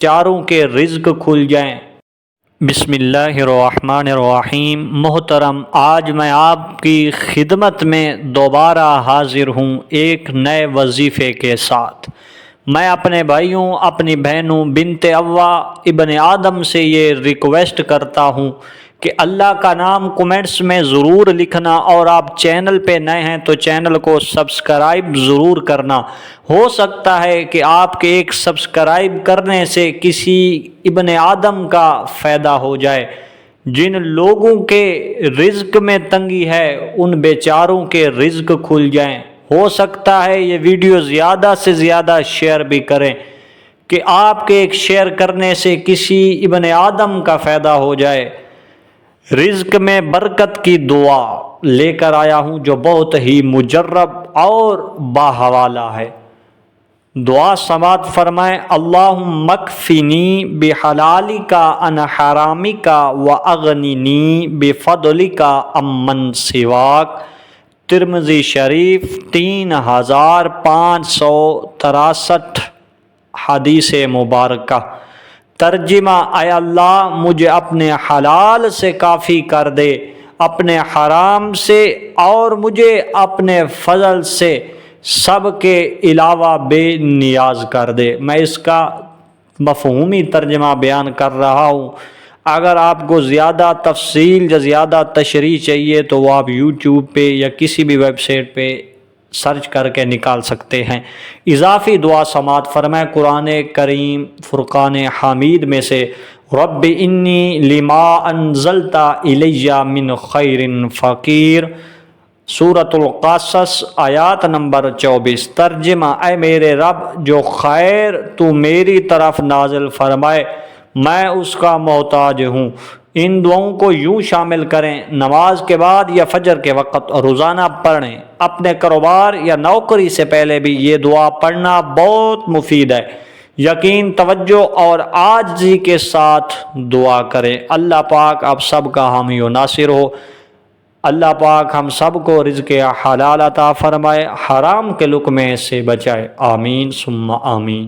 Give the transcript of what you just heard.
چاروں کے رزق کھل جائیں۔ بسم اللہ الرحمن الرحیم۔ محترم، آج میں آپ کی خدمت میں دوبارہ حاضر ہوں ایک نئے وظیفے کے ساتھ۔ میں اپنے بھائیوں، اپنی بہنوں بنت اوا ابن آدم سے یہ ریکویسٹ کرتا ہوں کہ اللہ کا نام کمنٹس میں ضرور لکھنا، اور آپ چینل پہ نئے ہیں تو چینل کو سبسکرائب ضرور کرنا۔ ہو سکتا ہے کہ آپ کے ایک سبسکرائب کرنے سے کسی ابن آدم کا فائدہ ہو جائے۔ جن لوگوں کے رزق میں تنگی ہے ان بیچاروں کے رزق کھل جائیں۔ ہو سکتا ہے یہ ویڈیو زیادہ سے زیادہ شیئر بھی کریں کہ آپ کے ایک شیئر کرنے سے کسی ابن آدم کا فائدہ ہو جائے۔ رزق میں برکت کی دعا لے کر آیا ہوں جو بہت ہی مجرب اور باحوالہ ہے۔ دعا سماعت فرمائیں۔ اللہم اکفنی بحلالک عن حرامک واغننی بفضلک عمن سواک۔ ترمذی شریف 3563 حدیث مبارکہ۔ ترجمہ: اے اللہ مجھے اپنے حلال سے کافی کر دے، اپنے حرام سے، اور مجھے اپنے فضل سے سب کے علاوہ بے نیاز کر دے۔ میں اس کا مفہومی ترجمہ بیان کر رہا ہوں۔ اگر آپ کو زیادہ تفصیل یا زیادہ تشریح چاہیے تو وہ آپ یوٹیوب پہ یا کسی بھی ویب سائٹ پہ سرچ کر کے نکال سکتے ہیں۔ اضافی دعا سماعت فرمائیں۔ قرآن کریم فرقان حمید میں سے رب انی لما انزلت الی من خیر فقیر، سورۃ القصص آیات نمبر 24۔ ترجمہ: اے میرے رب جو خیر تو میری طرف نازل فرمائے میں اس کا محتاج ہوں۔ ان دعاؤں کو یوں شامل کریں: نماز کے بعد یا فجر کے وقت روزانہ پڑھیں۔ اپنے کاروبار یا نوکری سے پہلے بھی یہ دعا پڑھنا بہت مفید ہے۔ یقین، توجہ اور عاجزی کے ساتھ دعا کریں۔ اللہ پاک آپ سب کا حامی و ناصر ہو۔ اللہ پاک ہم سب کو رزق حلال عطا فرمائے، حرام کے لقمے سے بچائے۔ آمین ثم آمین۔